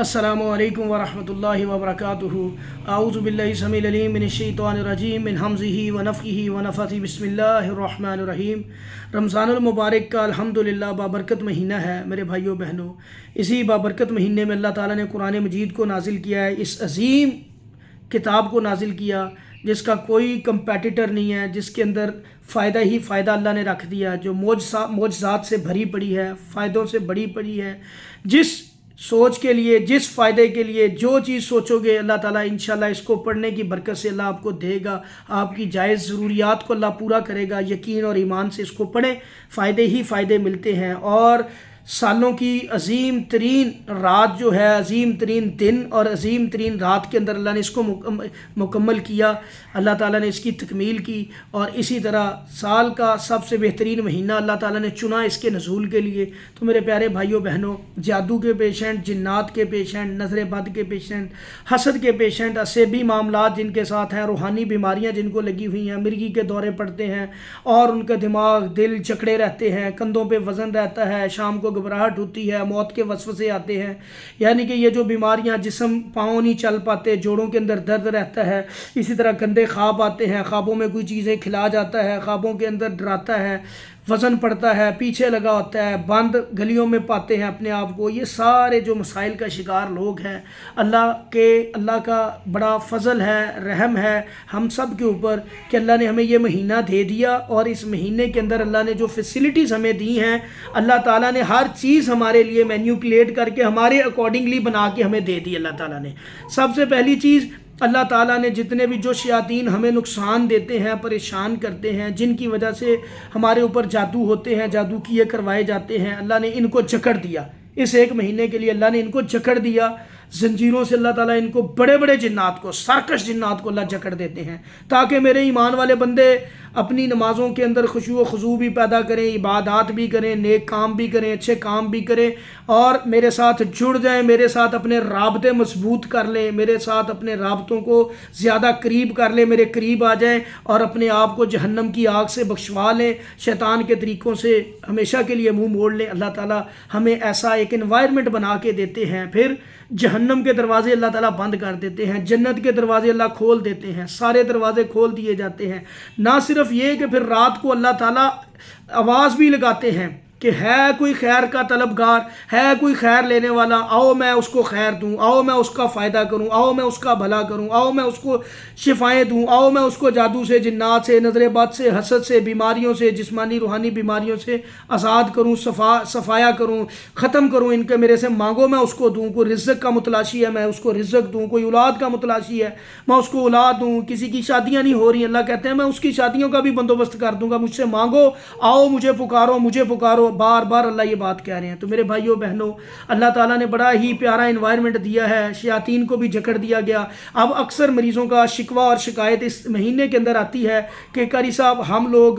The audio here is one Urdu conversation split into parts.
السلام علیکم ورحمۃ اللہ وبرکاتہ۔ اعوذ باللہ السمیع العلیم من الشیطان الرجیم من حمزہ ونفخہ ونفثہ، بسم اللہ الرحمن الرحیم۔ رمضان المبارک کا الحمدللہ بابرکت مہینہ ہے میرے بھائیوں بہنوں۔ اسی بابرکت مہینے میں اللہ تعالیٰ نے قرآن مجید کو نازل کیا ہے، اس عظیم کتاب کو نازل کیا جس کا کوئی کمپیٹیٹر نہیں ہے، جس کے اندر فائدہ ہی فائدہ اللہ نے رکھ دیا، جو معجزات سے بھری پڑی ہے، فائدوں سے بڑی پڑی ہے۔ جس سوچ کے لیے، جس فائدے کے لیے جو چیز سوچو گے، اللہ تعالیٰ انشاءاللہ اس کو پڑھنے کی برکت سے اللہ آپ کو دے گا، آپ کی جائز ضروریات کو اللہ پورا کرے گا۔ یقین اور ایمان سے اس کو پڑھیں، فائدے ہی فائدے ملتے ہیں۔ اور سالوں کی عظیم ترین رات جو ہے، عظیم ترین دن اور عظیم ترین رات کے اندر اللہ نے اس کو مکمل کیا، اللہ تعالیٰ نے اس کی تکمیل کی۔ اور اسی طرح سال کا سب سے بہترین مہینہ اللہ تعالیٰ نے چنا اس کے نزول کے لیے۔ تو میرے پیارے بھائیوں بہنوں، جادو کے پیشنٹ، جنات کے پیشنٹ، نظر بد کے پیشنٹ، حسد کے پیشنٹ، اسیبی معاملات جن کے ساتھ ہیں، روحانی بیماریاں جن کو لگی ہوئی ہیں، مرگی کے دورے پڑتے ہیں اور ان کا دماغ دل جکڑے رہتے ہیں، کندھوں پہ وزن رہتا ہے، شام کو گھبراہٹ ہوتی ہے، موت کے وسوسے آتے ہیں، یعنی کہ یہ جو بیماریاں، جسم پاؤں نہیں چل پاتے، جوڑوں کے اندر درد رہتا ہے، اسی طرح گندے خواب آتے ہیں، خوابوں میں کوئی چیزیں کھلا جاتا ہے، خوابوں کے اندر ڈراتا ہے، وزن پڑتا ہے، پیچھے لگا ہوتا ہے، بند گلیوں میں پاتے ہیں اپنے آپ کو، یہ سارے جو مسائل کا شکار لوگ ہیں، اللہ کا بڑا فضل ہے، رحم ہے ہم سب کے اوپر کہ اللہ نے ہمیں یہ مہینہ دے دیا، اور اس مہینے کے اندر اللہ نے جو فیسلٹیز ہمیں دی ہیں، اللہ تعالیٰ نے ہر چیز ہمارے لیے مینیپولیٹ کر کے ہمارے اکارڈنگلی بنا کے ہمیں دے دی۔ اللہ تعالیٰ نے سب سے پہلی چیز، اللہ تعالیٰ نے جتنے بھی جو شیاطین ہمیں نقصان دیتے ہیں، پریشان کرتے ہیں، جن کی وجہ سے ہمارے اوپر جادو ہوتے ہیں، جادو کیے کروائے جاتے ہیں، اللہ نے ان کو جکڑ دیا۔ اس ایک مہینے کے لیے اللہ نے ان کو جکڑ دیا، زنجیروں سے اللہ تعالیٰ ان کو، بڑے بڑے جنات کو، سرکش جنات کو اللہ جکڑ دیتے ہیں، تاکہ میرے ایمان والے بندے اپنی نمازوں کے اندر خشوع و خضوع بھی پیدا کریں، عبادات بھی کریں، نیک کام بھی کریں، اچھے کام بھی کریں، اور میرے ساتھ جڑ جائیں، میرے ساتھ اپنے رابطے مضبوط کر لیں، میرے ساتھ اپنے رابطوں کو زیادہ قریب کر لیں، میرے قریب آ جائیں اور اپنے آپ کو جہنم کی آگ سے بخشوا لیں، شیطان کے طریقوں سے ہمیشہ کے لیے منہ موڑ لیں۔ اللہ تعالیٰ ہمیں ایسا ایک انوائرمنٹ بنا کے دیتے ہیں، پھر جہنم کے دروازے اللہ تعالیٰ بند کر دیتے ہیں، جنت کے دروازے اللہ کھول دیتے ہیں، سارے دروازے کھول دیے جاتے ہیں۔ نہ صرف یہ کہ پھر رات کو اللہ تعالیٰ آواز بھی لگاتے ہیں کہ ہے کوئی خیر کا طلبگار، ہے کوئی خیر لینے والا، آؤ میں اس کو خیر دوں، آؤ میں اس کا فائدہ کروں، آؤ میں اس کا بھلا کروں، آؤ میں اس کو شفائیں دوں، آؤ میں اس کو جادو سے، جنات سے، نظر بد سے، حسد سے، بیماریوں سے، جسمانی روحانی بیماریوں سے آزاد کروں، صفایا کروں، ختم کروں ان کے، میرے سے مانگو میں اس کو دوں۔ کوئی رزق کا متلاشی ہے میں اس کو رزق دوں، کوئی اولاد کا متلاشی ہے میں اس کو اولاد دوں، کسی کی شادیاں نہیں ہو رہی، اللہ کہتے ہیں میں اس کی شادیوں کا بھی بندوبست کر دوں گا، مجھ سے مانگو، آؤ مجھے پکارو، مجھے پکارو، بار بار اللہ یہ بات کہہ رہے ہیں۔ تو میرے بھائیوں بہنوں، اللہ تعالیٰ نے بڑا ہی پیارا انوائرمنٹ دیا ہے، شیاطین کو بھی جکڑ دیا گیا۔ اب اکثر مریضوں کا شکوہ اور شکایت اس مہینے کے اندر آتی ہے کہ قاری صاحب ہم لوگ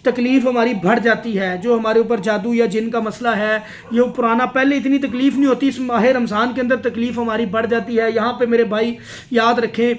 تکلیف ہماری بڑھ جاتی ہے، جو ہمارے اوپر جادو یا جن کا مسئلہ ہے یہ پرانا، پہلے اتنی تکلیف نہیں ہوتی، اس ماہ رمضان کے اندر تکلیف ہماری بڑھ جاتی ہے۔ یہاں پہ میرے بھائی یاد رکھیں،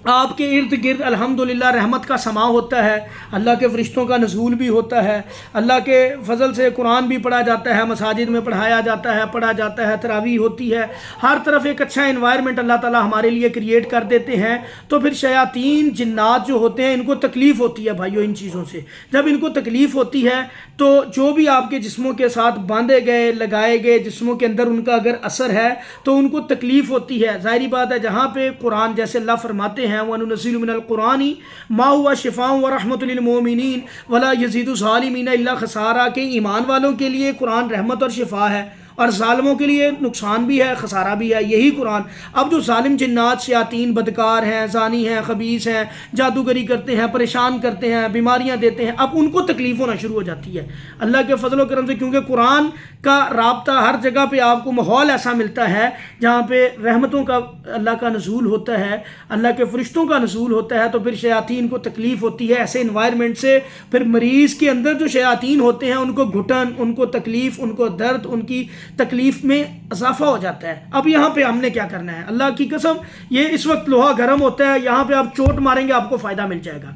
آپ کے ارد گرد الحمدللہ رحمت کا سما ہوتا ہے، اللہ کے فرشتوں کا نزول بھی ہوتا ہے، اللہ کے فضل سے قرآن بھی پڑھا جاتا ہے، مساجد میں پڑھایا جاتا ہے، پڑھا جاتا ہے، تراویح ہوتی ہے، ہر طرف ایک اچھا انوائرمنٹ اللہ تعالیٰ ہمارے لیے کریٹ کر دیتے ہیں۔ تو پھر شیاطین جنات جو ہوتے ہیں ان کو تکلیف ہوتی ہے بھائیوں ان چیزوں سے، جب ان کو تکلیف ہوتی ہے تو جو بھی آپ کے جسموں کے ساتھ باندھے گئے، لگائے گئے جسموں کے اندر ان کا اگر اثر ہے تو ان کو تکلیف ہوتی ہے۔ ظاہری بات ہے، جہاں پہ قرآن جیسے اللہ فرماتے ہیں وَنُنَزِّلُ مِنَ الْقُرْآنِ مَا هُوَ شِفَاءٌ وَرَحْمَةٌ لِلْمُؤْمِنِينَ وَلَا يَزِيدُ الظَّالِمِينَ إِلَّا خَسَارًا، کہ ایمان والوں کے لیے قرآن رحمت اور شفا ہے، اور ظالموں کے لیے نقصان بھی ہے، خسارہ بھی ہے، یہی قرآن۔ اب جو ظالم جنات، شیاطین، بدکار ہیں، زانی ہیں، خبیث ہیں، جادوگری کرتے ہیں، پریشان کرتے ہیں، بیماریاں دیتے ہیں، اب ان کو تکلیف ہونا شروع ہو جاتی ہے اللہ کے فضل و کرم سے، کیونکہ قرآن کا رابطہ ہر جگہ پہ آپ کو ماحول ایسا ملتا ہے جہاں پہ رحمتوں کا اللہ کا نزول ہوتا ہے، اللہ کے فرشتوں کا نزول ہوتا ہے، تو پھر شیاطین کو تکلیف ہوتی ہے ایسے انوائرمنٹ سے۔ پھر مریض کے اندر جو شیاطین ہوتے ہیں ان کو گھٹن، ان کو تکلیف، ان کو درد، ان کی تکلیف میں اضافہ ہو جاتا ہے۔ اب یہاں پہ ہم نے کیا کرنا ہے؟ اللہ کی قسم یہ اس وقت لوہا گرم ہوتا ہے، یہاں پہ آپ چوٹ ماریں گے آپ کو فائدہ مل جائے گا۔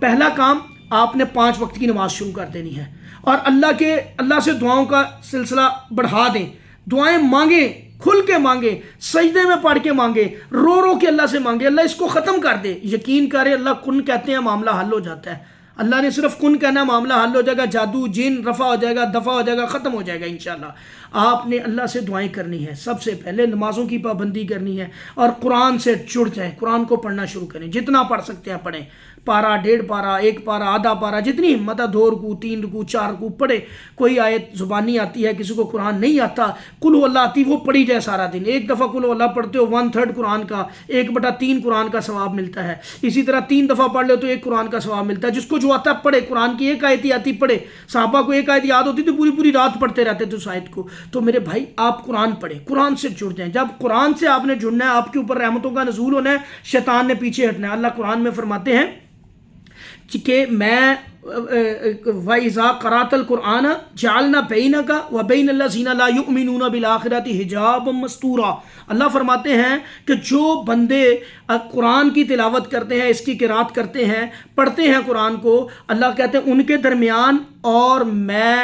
پہلا کام، آپ نے 5 وقت کی نماز شروع کر دینی ہے، اور اللہ سے دعاؤں کا سلسلہ بڑھا دیں، دعائیں مانگیں، کھل کے مانگے, سجدے میں پڑھ کے مانگے, رو رو کے اللہ سے مانگے, اللہ اس کو ختم کر دے. یقین کرے اللہ کن کہتے ہیں معاملہ حل ہو جاتا ہے. اللہ نے صرف کن کہنا معاملہ حل ہو جائے گا, جادو جن رفع ہو جائے گا, دفع ہو جائے گا, ختم ہو جائے گا انشاءاللہ. آپ نے اللہ سے دعائیں کرنی ہے. سب سے پہلے نمازوں کی پابندی کرنی ہے اور قرآن سے جڑ جائیں, قرآن کو پڑھنا شروع کریں, جتنا پڑھ سکتے ہیں پڑھیں. پارہ, 1.5 پارہ, 1 پارہ, آدھا پارہ, جتنی ہمت ہے, 2 رکوع, 3 رکوع, 4 رکوع پڑھے. کوئی آیت زبانی آتی ہے, کسی کو قرآن نہیں آتا, قل ہو اللہ آتی, وہ پڑھی جائے سارا دن. ایک دفعہ قل ہو اللہ پڑھتے ہو 1/3 قرآن کا, 1/3 قرآن کا ثواب ملتا ہے. اسی طرح 3 دفعہ پڑھ لے تو 1 قرآن کا ثواب ملتا ہے. جس کو جو آتا ہے پڑھے, قرآن کی ایک آیت ہی آتی پڑھے. صحابہ کو ایک آیت یاد ہوتی تو پوری رات پڑھتے رہتے تھے اس آیت کو. تو میرے بھائی آپ قرآن پڑھیں, قرآن سے جڑ جائیں. جب قرآن سے آپ نے جڑنا ہے, آپ کے اوپر رحمتوں کا نزول ہونا ہے, شیطان نے پیچھے ہٹنا ہے. اللہ قرآن میں فرماتے ہیں کہ میں وَإِذَا قَرَأْتَ الْقُرْآنَ جَعَلْنَا بَيْنَكَ وَبَيْنَ الَّذِينَ لَا يُؤْمِنُونَ بِالْآخِرَةِ حِجَابًا مَسْتُورًا. اللہ فرماتے ہیں کہ جو بندے قرآن کی تلاوت کرتے ہیں, اس کی قرات کرتے ہیں, پڑھتے ہیں قرآن کو, اللہ کہتے ہیں ان کے درمیان اور میں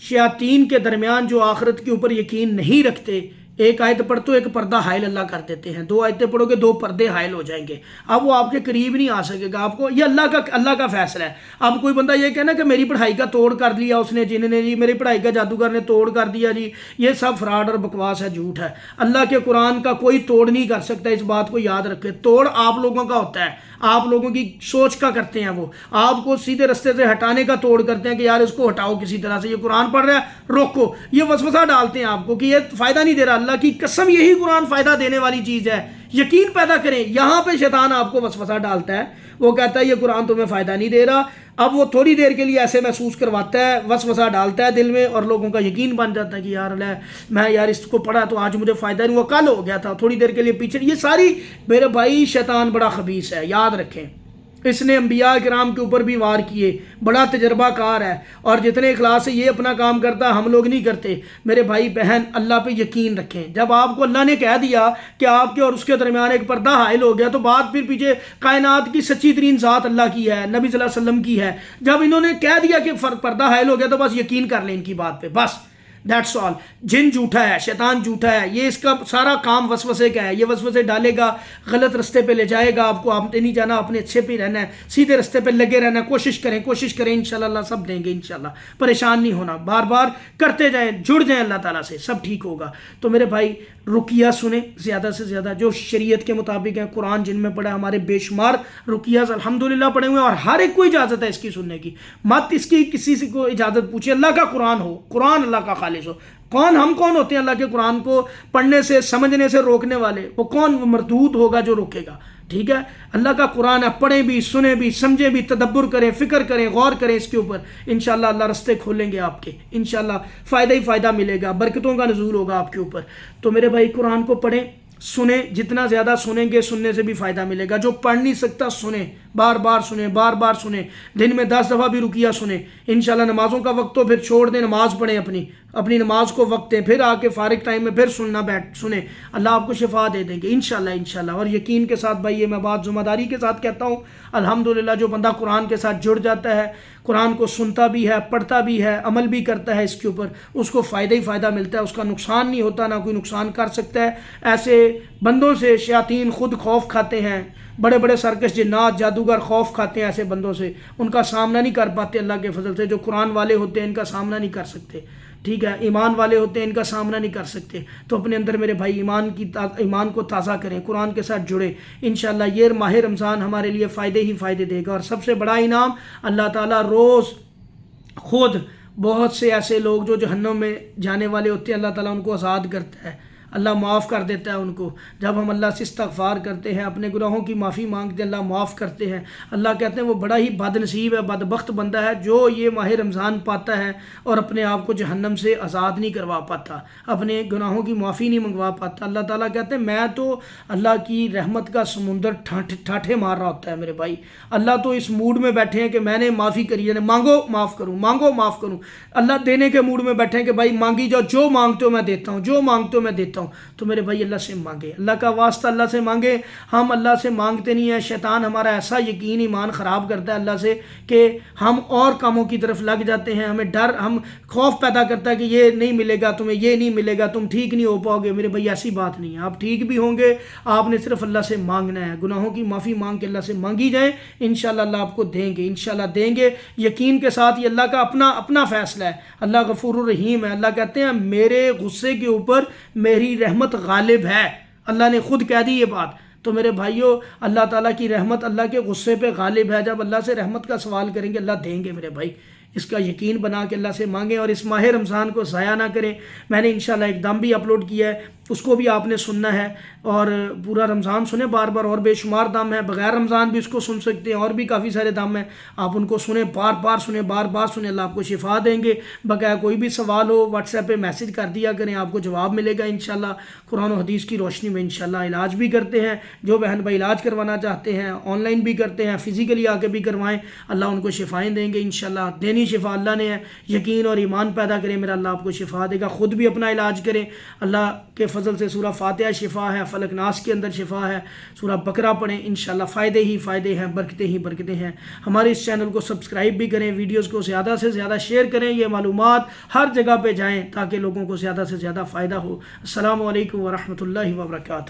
شیاطین کے درمیان جو آخرت کے اوپر یقین نہیں رکھتے, ایک آیت پڑھ تو ایک پردہ حائل اللہ کر دیتے ہیں. 2 آیتیں پڑھو گے 2 پردے حائل ہو جائیں گے. اب وہ آپ کے قریب نہیں آ سکے گا. آپ کو یہ اللہ کا فیصلہ ہے. اب کوئی بندہ یہ کہنا کہ میری پڑھائی کا توڑ کر لیا اس نے, جن نے, جی میری پڑھائی کا جادوگر نے توڑ کر دیا, جی یہ سب فراڈ اور بکواس ہے, جھوٹ ہے. اللہ کے قرآن کا کوئی توڑ نہیں کر سکتا. اس بات کو یاد رکھے. توڑ آپ لوگوں کا ہوتا ہے, آپ لوگوں کی سوچ کا کرتے ہیں. وہ آپ کو سیدھے رستے سے ہٹانے کا توڑ کرتے ہیں کہ یار اس کو ہٹاؤ کسی طرح سے, یہ قرآن پڑھ رہا ہے روکو. یہ وسوسہ ڈالتے ہیں آپ کو کہ یہ فائدہ نہیں دے رہا. اللہ کی قسم یہی قرآن فائدہ دینے والی چیز ہے. یقین پیدا کریں. یہاں پہ شیطان آپ کو وسوسہ ڈالتا ہے, وہ کہتا ہے یہ قرآن تمہیں فائدہ نہیں دے رہا. اب وہ تھوڑی دیر کے لیے ایسے محسوس کرواتا ہے, وسوسہ ڈالتا ہے دل میں, اور لوگوں کا یقین بن جاتا ہے کہ یار میں یار اس کو پڑھا تو آج مجھے فائدہ نہیں, وہ کل ہو گیا تھا, تھوڑی دیر کے لیے پیچھے. یہ ساری میرے بھائی شیطان بڑا خبیث ہے, یاد رکھیں. اس نے انبیاء کرام کے اوپر بھی وار کیے, بڑا تجربہ کار ہے, اور جتنے اخلاص سے یہ اپنا کام کرتا ہے ہم لوگ نہیں کرتے. میرے بھائی بہن اللہ پہ یقین رکھیں. جب آپ کو اللہ نے کہہ دیا کہ آپ کے اور اس کے درمیان ایک پردہ حائل ہو گیا, تو بات پھر پیچھے کائنات کی سچی ترین ذات اللہ کی ہے, نبی صلی اللہ علیہ وسلم کی ہے. جب انہوں نے کہہ دیا کہ پردہ حائل ہو گیا تو بس یقین کر لیں ان کی بات پہ, بس دیٹس آل. جن جھوٹا ہے, شیطان جھوٹا ہے, یہ اس کا سارا کام وسوسے کا ہے. یہ وسوسے ڈالے گا, غلط رستے پہ لے جائے گا آپ کو. آپ نے نہیں جانا, اپنے اچھے پہ رہنا ہے, سیدھے رستے پہ لگے رہنا ہے. کوشش کریں انشاءاللہ اللہ سب دیں گے انشاءاللہ. پریشان نہیں ہونا, بار بار کرتے جائیں, جڑ جائیں اللہ تعالیٰ سے, سب ٹھیک ہوگا. تو میرے بھائی رقیہ سنیں زیادہ سے زیادہ, جو شریعت کے مطابق ہیں. قرآن جن میں پڑھا, ہمارے بے شمار رقیہ الحمدللہ پڑھے ہوئے ہیں, اور ہر ایک کو اجازت ہے اس کی سننے کی. مت اس کی کسی سے کو اجازت پوچھے. اللہ کا قرآن ہو, قرآن اللہ کا خالص ہو. ہم کون ہوتے ہیں اللہ کے قرآن کو پڑھنے سے, سمجھنے سے روکنے والے؟ وہ کون مردود ہوگا جو روکے گا؟ ٹھیک ہے, اللہ کا قرآن ہے, پڑھیں بھی, سنیں بھی, سمجھیں بھی, تدبر کریں, فکر کریں, غور کریں اس کے اوپر. انشاءاللہ اللہ رستے کھولیں گے آپ کے, انشاءاللہ فائدہ ہی فائدہ ملے گا, برکتوں کا نزول ہوگا آپ کے اوپر. تو میرے بھائی قرآن کو پڑھیں, سنیں, جتنا زیادہ سنیں گے سننے سے بھی فائدہ ملے گا. جو پڑھ نہیں سکتا سنیں, بار بار سنیں, دن میں 10 دفعہ بھی رقیہ سنیں. انشاءاللہ نمازوں کا وقت تو پھر چھوڑ دیں, نماز پڑھیں, اپنی نماز کو وقت دیں, پھر آ کے فارغ ٹائم میں پھر سنیں. اللہ آپ کو شفا دے دیں گے انشاءاللہ. اور یقین کے ساتھ بھائی, یہ میں بات ذمہ داری کے ساتھ کہتا ہوں, الحمدللہ جو بندہ قرآن کے ساتھ جڑ جاتا ہے, قرآن کو سنتا بھی ہے, پڑھتا بھی ہے, عمل بھی کرتا ہے اس کے اوپر, اس کو فائدہ ہی فائدہ ملتا ہے. اس کا نقصان نہیں ہوتا, نہ کوئی نقصان کر سکتا ہے. ایسے بندوں سے شیاطین خود خوف کھاتے ہیں, بڑے بڑے سرکش جنات جادوگر خوف کھاتے ہیں ایسے بندوں سے, ان کا سامنا نہیں کر پاتے اللہ کے فضل سے. جو قرآن والے ہوتے ہیں ان کا سامنا نہیں کر سکتے, ٹھیک ہے, ایمان والے ہوتے ہیں ان کا سامنا نہیں کر سکتے. تو اپنے اندر میرے بھائی ایمان کو تازہ کریں, قرآن کے ساتھ جڑیں. انشاءاللہ یہ ماہ رمضان ہمارے لیے فائدے ہی فائدے دے گا. اور سب سے بڑا انعام, اللہ تعالیٰ روز خود بہت سے ایسے لوگ جو جہنم میں جانے والے ہوتے ہیں, اللہ تعالیٰ ان کو آزاد کرتا ہے, اللہ معاف کر دیتا ہے ان کو. جب ہم اللہ سے استغفار کرتے ہیں, اپنے گناہوں کی معافی مانگتے ہیں, اللہ معاف کرتے ہیں. اللہ کہتے ہیں وہ بڑا ہی بد نصیب ہے, بدبخت بندہ ہے جو یہ ماہ رمضان پاتا ہے اور اپنے آپ کو جہنم سے آزاد نہیں کروا پاتا, اپنے گناہوں کی معافی نہیں منگوا پاتا. اللہ تعالیٰ کہتے ہیں میں تو اللہ کی رحمت کا سمندر ٹھاٹھے مار رہا ہوتا ہے میرے بھائی. اللہ تو اس موڈ میں بیٹھے ہیں کہ میں نے معافی کری ہے, مانگو معاف کروں, مانگو معاف کروں. اللہ دینے کے موڈ میں بیٹھے ہیں کہ بھائی مانگی جاؤ, جو مانگتے ہو میں دیتا ہوں, جو مانگتے ہو میں دیتا ہوں. چاہتا ہوں تو میرے بھائی اللہ سے مانگے، اللہ کا واسطہ اللہ سے مانگے۔ ہم اللہ سے مانگتے نہیں ہیں، شیطان ہمارا ایسا یقین ایمان خراب کرتا ہے اللہ سے کہ ہم اور کاموں کی طرف لگ جاتے ہیں، ہمیں ڈر، ہم خوف پیدا کرتا ہے کہ یہ نہیں ملے گا تمہیں، یہ نہیں ملے گا، تم ٹھیک نہیں ہو پاؤ گے۔ میرے بھائی ایسی بات نہیں ہے، آپ ٹھیک بھی ہوں گے، آپ نے صرف اللہ سے مانگنا ہے، گناہوں کی معافی مانگ کے اللہ سے مانگی جائیں، انشاءاللہ اللہ آپ کو دیں گے، انشاءاللہ دیں گے، یقین کے ساتھ۔ یہ اللہ کا اپنا فیصلہ ہے، اللہ غفور الرحیم ہے۔ اللہ کہتے ہیں میرے غصے کے اوپر میری رحمت غالب ہے، اللہ نے خود کہہ دی یہ بات۔ تو میرے بھائیوں، اللہ تعالیٰ کی رحمت اللہ کے غصے پہ غالب ہے۔ جب اللہ سے رحمت کا سوال کریں گے اللہ دیں گے میرے بھائی، اس کا یقین بنا کے اللہ سے مانگیں اور اس ماہ رمضان کو ضائع نہ کریں۔ میں نے انشاءاللہ ایک دم بھی اپلوڈ کیا ہے، اس کو بھی آپ نے سننا ہے اور پورا رمضان سنیں بار بار، اور بے شمار دم ہیں، بغیر رمضان بھی اس کو سن سکتے ہیں، اور بھی کافی سارے دم ہیں، آپ ان کو سنیں، بار بار سنیں، بار بار سنیں، اللہ آپ کو شفا دیں گے۔ بقایا کوئی بھی سوال ہو واٹس ایپ پہ میسج کر دیا کریں، آپ کو جواب ملے گا انشاءاللہ۔ قرآن و حدیث کی روشنی میں انشاءاللہ علاج بھی کرتے ہیں، جو بہن بھائی علاج کروانا چاہتے ہیں آن لائن بھی کرتے ہیں، فزیکلی آ کے بھی کروائیں، اللہ ان کو شفائیں دیں گے انشاءاللہ۔ دینی شفا اللہ نے ہے، یقین اور ایمان پیدا کریں، میرا اللہ آپ کو شفا دے گا۔ خود بھی اپنا علاج کریں، اللہ کے فضل سے سورہ فاتحہ شفا ہے، فلق ناس کے اندر شفا ہے، سورہ بقرہ پڑھیں، انشاءاللہ فائدے ہی فائدے ہیں، برکتیں ہی برکتیں ہیں۔ ہمارے اس چینل کو سبسکرائب بھی کریں، ویڈیوز کو زیادہ سے زیادہ شیئر کریں، یہ معلومات ہر جگہ پہ جائیں تاکہ لوگوں کو زیادہ سے زیادہ فائدہ ہو۔ السلام علیکم ورحمۃ اللہ وبرکاتہ۔